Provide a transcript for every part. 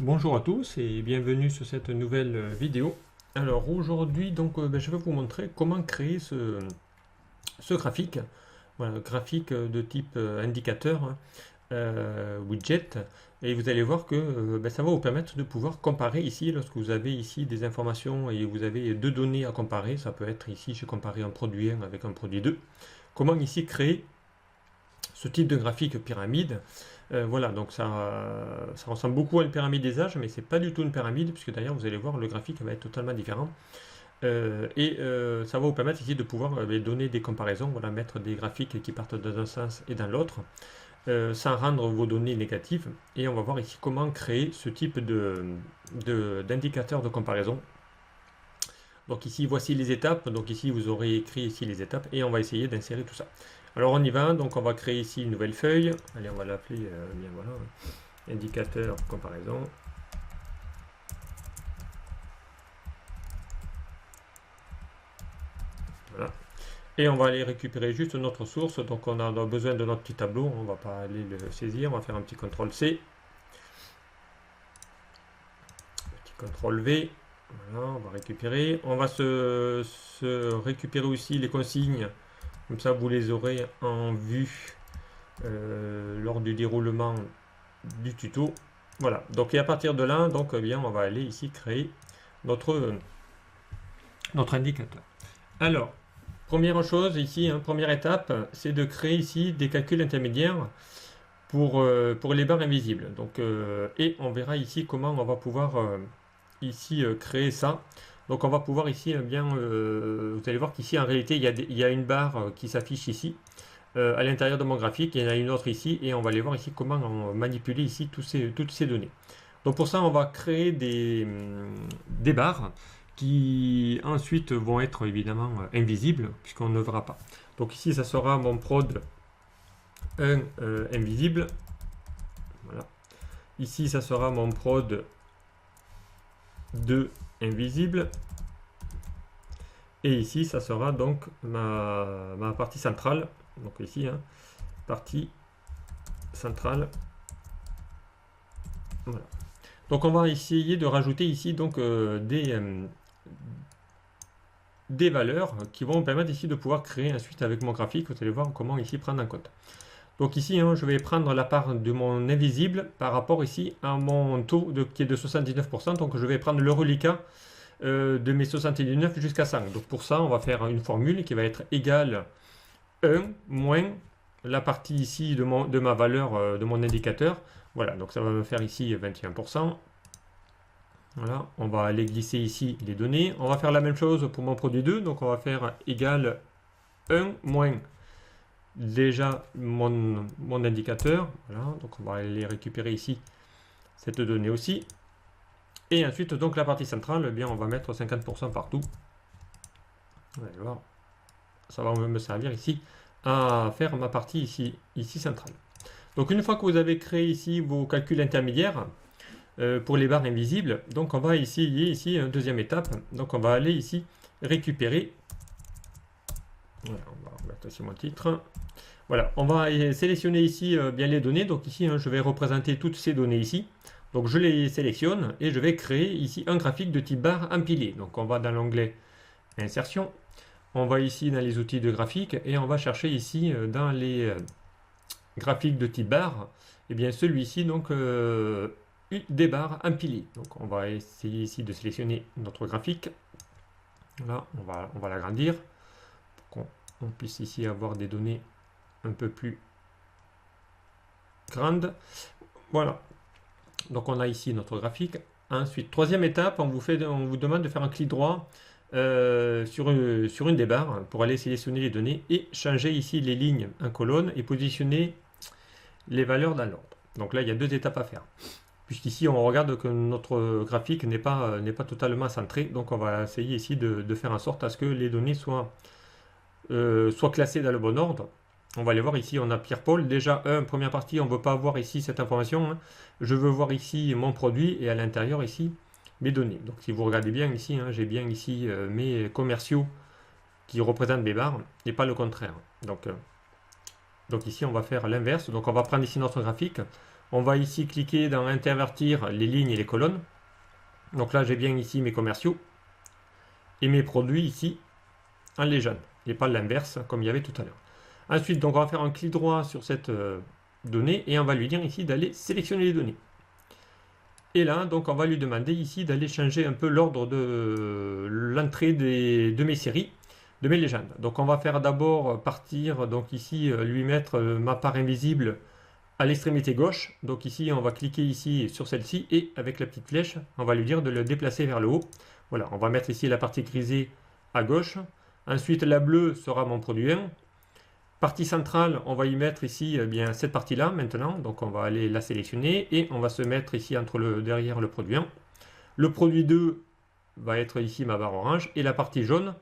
Bonjour à tous et bienvenue sur cette nouvelle vidéo. Alors aujourd'hui je vais vous montrer comment créer ce graphique. Voilà, graphique de type indicateur, hein, widget, et vous allez voir que ça va vous permettre de pouvoir comparer ici lorsque vous avez ici des informations et vous avez deux données à comparer. Ça peut être ici j'ai comparé un produit 1 avec un produit 2. Comment ici créer ce type de graphique pyramide. Voilà, donc ça ressemble beaucoup à une pyramide des âges, mais c'est pas du tout une pyramide, puisque d'ailleurs vous allez voir, le graphique va être totalement différent. Ça va vous permettre ici de pouvoir donner des comparaisons, voilà, mettre des graphiques qui partent dans un sens et dans l'autre, sans rendre vos données négatives. Et on va voir ici comment créer ce type d'indicateur de comparaison. Donc ici, voici les étapes. Donc ici, vous aurez écrit ici les étapes et on va essayer d'insérer tout ça. Alors on y va. Donc on va créer ici une nouvelle feuille. Allez, on va l'appeler, bien voilà, indicateur comparaison. Voilà. Et on va aller récupérer juste notre source. Donc on a besoin de notre petit tableau. On va pas aller le saisir. On va faire un petit CTRL C. Petit CTRL V. Voilà, on va récupérer. On va se récupérer aussi les consignes. Comme ça, vous les aurez en vue lors du déroulement du tuto. Voilà. Donc, et à partir de là, donc, eh bien, on va aller ici créer notre indicateur. Alors, première chose ici, hein, première étape, c'est de créer ici des calculs intermédiaires pour les barres invisibles. Donc, et on verra ici comment on va pouvoir ici créer ça. Donc on va pouvoir ici, vous allez voir qu'ici en réalité il y a une barre qui s'affiche ici à l'intérieur de mon graphique, il y en a une autre ici, et on va aller voir ici comment manipuler ici toutes ces données. Donc pour ça on va créer des barres qui ensuite vont être évidemment invisibles puisqu'on ne verra pas. Donc ici ça sera mon prod 1 invisible. Voilà. Ici ça sera mon prod 2 invisible. Et ici, ça sera donc ma partie centrale. Donc ici, hein, partie centrale. Voilà. Donc on va essayer de rajouter ici donc des valeurs qui vont me permettre ici de pouvoir créer ensuite avec mon graphique. Vous allez voir comment ici prendre en compte. Donc ici, hein, je vais prendre la part de mon invisible par rapport ici à mon taux qui est de 79%. Donc je vais prendre le reliquat de mes 79 jusqu'à 100. Donc pour ça, on va faire une formule qui va être égale 1 moins la partie ici de ma valeur de mon indicateur. Voilà, donc ça va me faire ici 21%. Voilà, on va aller glisser ici les données. On va faire la même chose pour mon produit 2. Donc on va faire égal 1 moins déjà mon indicateur. Voilà, donc on va aller récupérer ici cette donnée aussi. Et ensuite, donc la partie centrale, eh bien, on va mettre 50% partout. Vous allez voir, ça va me servir ici à faire ma partie ici centrale. Donc une fois que vous avez créé ici vos calculs intermédiaires pour les barres invisibles, donc on va essayer ici une deuxième étape. Donc on va aller ici récupérer. Voilà, on va mettre ici mon titre. Voilà, on va sélectionner ici bien les données. Donc ici, hein, je vais représenter toutes ces données ici. Donc je les sélectionne et je vais créer ici un graphique de type barre empilé. Donc on va dans l'onglet insertion, on va ici dans les outils de graphique et on va chercher ici dans les graphiques de type barre, et bien celui-ci donc des barres empilées. Donc on va essayer ici de sélectionner notre graphique. Voilà, on va l'agrandir pour qu'on puisse ici avoir des données un peu plus grandes. Voilà. Donc on a ici notre graphique. Ensuite, troisième étape, on vous demande de faire un clic droit sur une des barres pour aller sélectionner les données et changer ici les lignes en colonne et positionner les valeurs dans l'ordre. Donc là, il y a deux étapes à faire. Puisqu'ici, on regarde que notre graphique n'est pas totalement centré. Donc on va essayer ici de faire en sorte à ce que les données soient classées dans le bon ordre. On va aller voir ici, on a Pierre-Paul. Déjà, première partie, on ne veut pas voir ici cette information. Hein. Je veux voir ici mon produit et à l'intérieur ici mes données. Donc si vous regardez bien ici, hein, j'ai bien ici mes commerciaux qui représentent mes barres et pas le contraire. Donc ici, on va faire l'inverse. Donc on va prendre ici notre graphique. On va ici cliquer dans intervertir les lignes et les colonnes. Donc là, j'ai bien ici mes commerciaux et mes produits ici en légende, et pas l'inverse comme il y avait tout à l'heure. Ensuite, donc on va faire un clic droit sur cette donnée et on va lui dire ici d'aller sélectionner les données. Et là, donc on va lui demander ici d'aller changer un peu l'ordre de l'entrée de mes séries, de mes légendes. Donc on va faire d'abord partir, donc ici, lui mettre ma part invisible à l'extrémité gauche. Donc ici, on va cliquer ici sur celle-ci et avec la petite flèche, on va lui dire de le déplacer vers le haut. Voilà, on va mettre ici la partie grisée à gauche. Ensuite, la bleue sera mon produit 1. Partie centrale, on va y mettre ici bien cette partie-là maintenant. Donc on va aller la sélectionner et on va se mettre ici derrière le produit 1. Le produit 2 va être ici ma barre orange et la partie jaune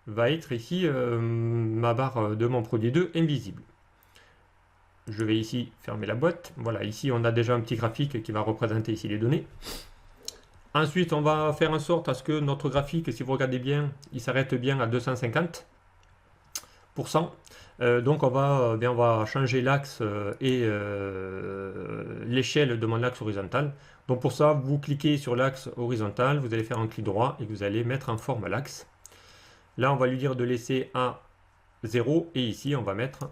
va être ici ma barre de mon produit 2 invisible. Je vais ici fermer la boîte. Voilà, ici on a déjà un petit graphique qui va représenter ici les données. Ensuite, on va faire en sorte à ce que notre graphique, si vous regardez bien, il s'arrête bien à 250%. Donc on va changer l'axe et l'échelle de mon axe horizontal. Donc pour ça, vous cliquez sur l'axe horizontal, vous allez faire un clic droit et vous allez mettre en forme l'axe. Là, on va lui dire de laisser à 0 et ici, on va mettre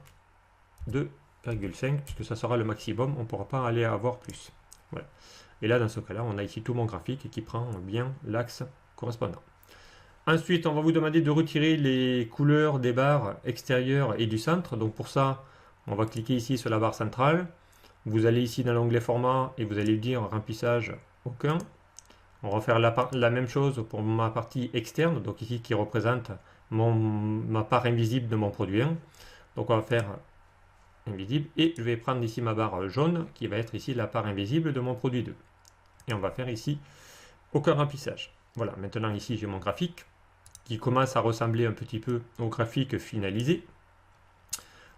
2,5 puisque ça sera le maximum, on ne pourra pas aller avoir plus. Voilà. Et là, dans ce cas-là, on a ici tout mon graphique qui prend bien l'axe correspondant. Ensuite, on va vous demander de retirer les couleurs des barres extérieures et du centre. Donc pour ça, on va cliquer ici sur la barre centrale. Vous allez ici dans l'onglet format et vous allez dire remplissage aucun. On va faire la même chose pour ma partie externe, donc ici qui représente ma part invisible de mon produit 1. Donc on va faire invisible et je vais prendre ici ma barre jaune qui va être ici la part invisible de mon produit 2. Et on va faire ici aucun remplissage. Voilà, maintenant ici j'ai mon graphique qui commence à ressembler un petit peu au graphique finalisé.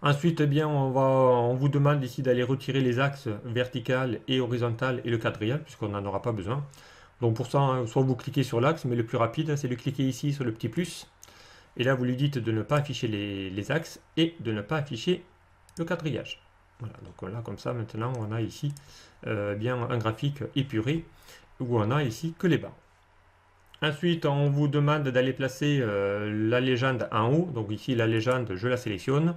Ensuite, eh bien, on vous demande ici d'aller retirer les axes vertical et horizontal et le quadrillage puisqu'on n'en aura pas besoin. Donc pour ça, soit vous cliquez sur l'axe, mais le plus rapide, c'est de cliquer ici sur le petit plus. Et là, vous lui dites de ne pas afficher les axes et de ne pas afficher le quadrillage. Voilà, donc là, comme ça, maintenant, on a ici bien un graphique épuré où on a ici que les barres. Ensuite, on vous demande d'aller placer la légende en haut. Donc ici, la légende, je la sélectionne.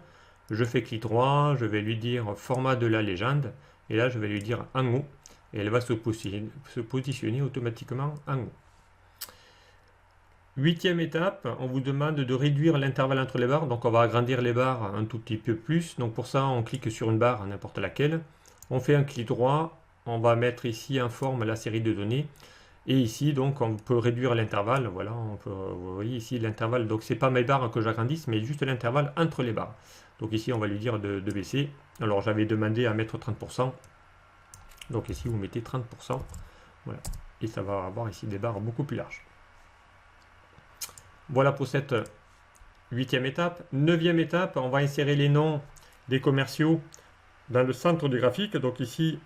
Je fais clic droit, je vais lui dire format de la légende. Et là, je vais lui dire en haut. Et elle va se positionner automatiquement en haut. 8e étape, on vous demande de réduire l'intervalle entre les barres. Donc on va agrandir les barres un tout petit peu plus. Donc pour ça, on clique sur une barre, n'importe laquelle. On fait un clic droit. On va mettre ici en forme la série de données. Et ici, donc, on peut réduire l'intervalle. Voilà, vous voyez ici l'intervalle. Donc, c'est pas mes barres que j'agrandisse, mais juste l'intervalle entre les barres. Donc ici, on va lui dire de baisser. Alors, j'avais demandé à mettre 30%. Donc ici, vous mettez 30%. Voilà. Et ça va avoir ici des barres beaucoup plus larges. Voilà pour cette 8e étape. 9e étape, on va insérer les noms des commerciaux dans le centre du graphique. Donc ici,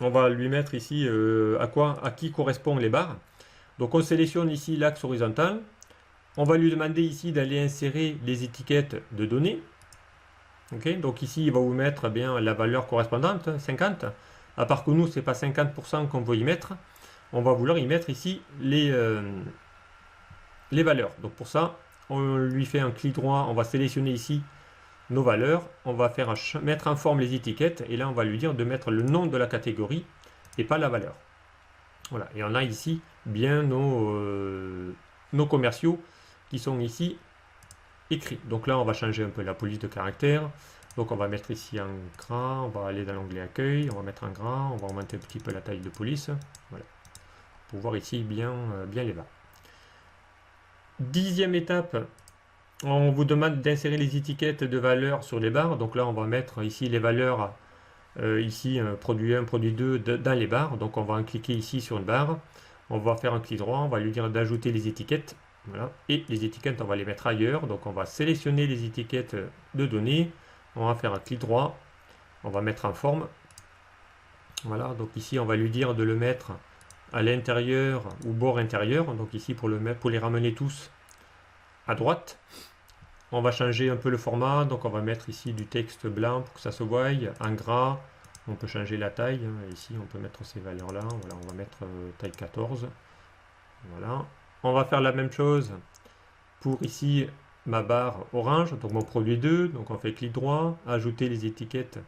on va lui mettre ici à qui correspondent les barres. Donc on sélectionne ici l'axe horizontal. On va lui demander ici d'aller insérer les étiquettes de données. Okay, donc ici, il va vous mettre bien la valeur correspondante, 50. À part que nous, ce n'est pas 50% qu'on veut y mettre. On va vouloir y mettre ici les valeurs. Donc pour ça, on lui fait un clic droit. On va sélectionner ici nos valeurs, on va mettre en forme les étiquettes et là on va lui dire de mettre le nom de la catégorie et pas la valeur. Voilà, et on a ici bien nos commerciaux qui sont ici écrits. Donc là on va changer un peu la police de caractère. Donc on va mettre ici un grand, on va aller dans l'onglet accueil, on va mettre un grand, on va augmenter un petit peu la taille de police. Voilà, pour voir ici bien les barres. 10e étape. On vous demande d'insérer les étiquettes de valeurs sur les barres. Donc là, on va mettre ici les valeurs, ici produit 1, produit 2 dans les barres. Donc on va cliquer ici sur une barre. On va faire un clic droit. On va lui dire d'ajouter les étiquettes. Voilà. Et les étiquettes, on va les mettre ailleurs. Donc on va sélectionner les étiquettes de données. On va faire un clic droit. On va mettre en forme. Voilà. Donc ici, on va lui dire de le mettre à l'intérieur ou bord intérieur. Donc ici, pour les ramener tous à droite. On va changer un peu le format, donc on va mettre ici du texte blanc pour que ça se voie, en gras, On peut changer la taille. Ici, on peut mettre ces valeurs-là. Voilà, on va mettre taille 14. Voilà. On va faire la même chose pour ici ma barre orange, donc mon produit 2. Donc on fait clic droit, ajouter les étiquettes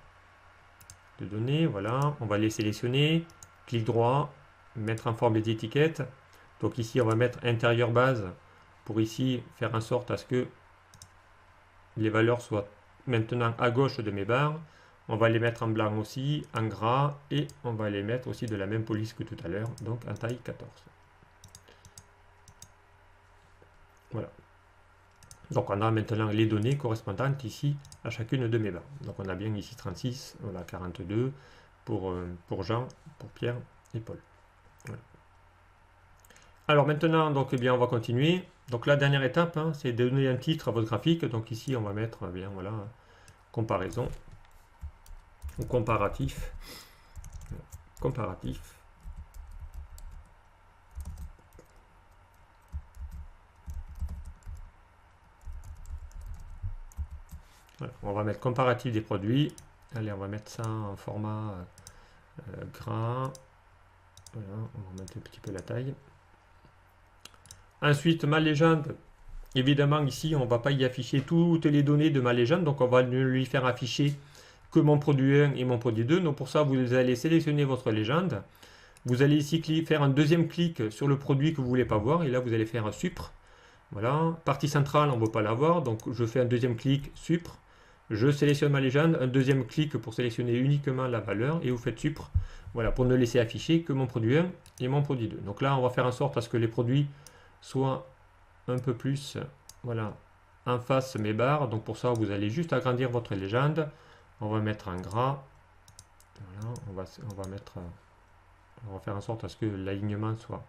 de données. Voilà, on va les sélectionner. Clic droit, mettre en forme les étiquettes. Donc ici, on va mettre intérieur base pour ici faire en sorte à ce que les valeurs soient maintenant à gauche de mes barres. On va les mettre en blanc aussi, en gras, et on va les mettre aussi de la même police que tout à l'heure, donc en taille 14. Voilà. Donc on a maintenant les données correspondantes ici à chacune de mes barres. Donc on a bien ici 36, voilà 42 pour Jean, pour Pierre et Paul. Voilà. Alors maintenant, donc, eh bien, on va continuer. Donc la dernière étape, hein, c'est de donner un titre à votre graphique. Donc ici, on va mettre eh bien voilà comparaison ou comparatif. Comparatif. Voilà, on va mettre comparatif des produits. Allez, on va mettre ça en format gras. Voilà, on va mettre un petit peu la taille. Ensuite, ma légende. Évidemment, ici, on ne va pas y afficher toutes les données de ma légende. Donc, on va lui faire afficher que mon produit 1 et mon produit 2. Donc, pour ça, vous allez sélectionner votre légende. Vous allez ici faire un deuxième clic sur le produit que vous ne voulez pas voir. Et là, vous allez faire un supre. Voilà. Partie centrale, on ne veut pas l'avoir. Donc, je fais un deuxième clic, supre. Je sélectionne ma légende. Un deuxième clic pour sélectionner uniquement la valeur. Et vous faites supre. Voilà, pour ne laisser afficher que mon produit 1 et mon produit 2. Donc là, on va faire en sorte à ce que les produits soient un peu plus, voilà, en face mes barres. Donc pour ça, vous allez juste agrandir votre légende. On va mettre en gras. Voilà, on va mettre, on va faire en sorte à ce que l'alignement soit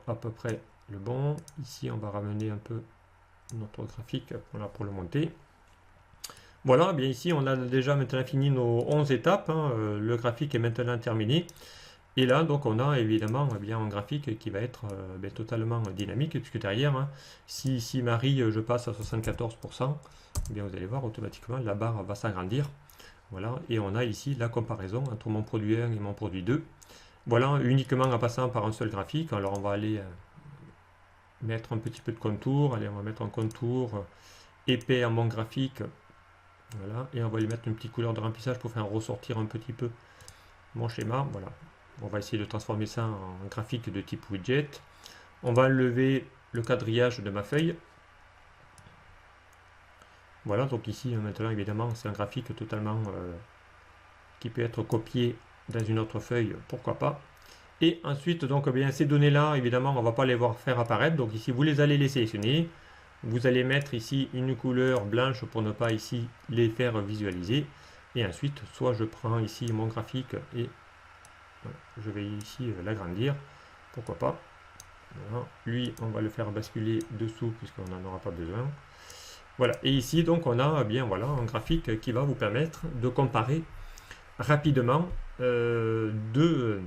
à peu près le bon. Ici, on va ramener un peu notre graphique, voilà, pour le monter. Voilà, bien ici, on a déjà maintenant fini nos 11 étapes. Hein. Le graphique est maintenant terminé. Et là, donc, on a évidemment bien un graphique qui va être totalement dynamique, puisque derrière, hein, si Marie, je passe à 74%, bien vous allez voir, automatiquement, la barre va s'agrandir. Voilà, et on a ici la comparaison entre mon produit 1 et mon produit 2. Voilà, uniquement en passant par un seul graphique. Alors, on va aller mettre un petit peu de contour. Allez, on va mettre un contour épais à mon graphique. Voilà, et on va lui mettre une petite couleur de remplissage pour faire ressortir un petit peu mon schéma. Voilà. On va essayer de transformer ça en graphique de type widget. On va enlever le quadrillage de ma feuille. Voilà, donc ici, maintenant, évidemment, c'est un graphique totalement qui peut être copié dans une autre feuille, pourquoi pas. Et ensuite, donc, bien, ces données-là, évidemment, on ne va pas les voir faire apparaître. Donc ici, vous allez les sélectionner. Vous allez mettre ici une couleur blanche pour ne pas ici les faire visualiser. Et ensuite, soit je prends ici mon graphique et voilà, je vais ici l'agrandir, pourquoi pas. Voilà. Lui, on va le faire basculer dessous puisqu'on n'en aura pas besoin. Voilà, et ici donc on a bien voilà un graphique qui va vous permettre de comparer rapidement deux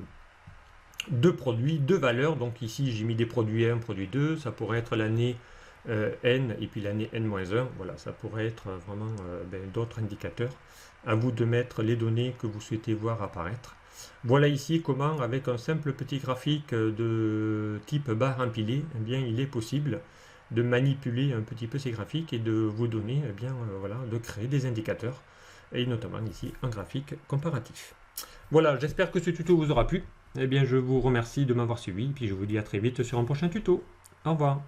produits, deux valeurs. Donc ici j'ai mis des produits 1, produit 2, ça pourrait être l'année N et puis l'année N-1. Voilà, ça pourrait être vraiment d'autres indicateurs. À vous de mettre les données que vous souhaitez voir apparaître. Voilà ici comment, avec un simple petit graphique de type barre empilée, eh bien, il est possible de manipuler un petit peu ces graphiques et de vous donner, eh bien, voilà, de créer des indicateurs, et notamment ici un graphique comparatif. Voilà, j'espère que ce tuto vous aura plu. Eh bien, je vous remercie de m'avoir suivi, et puis je vous dis à très vite sur un prochain tuto. Au revoir.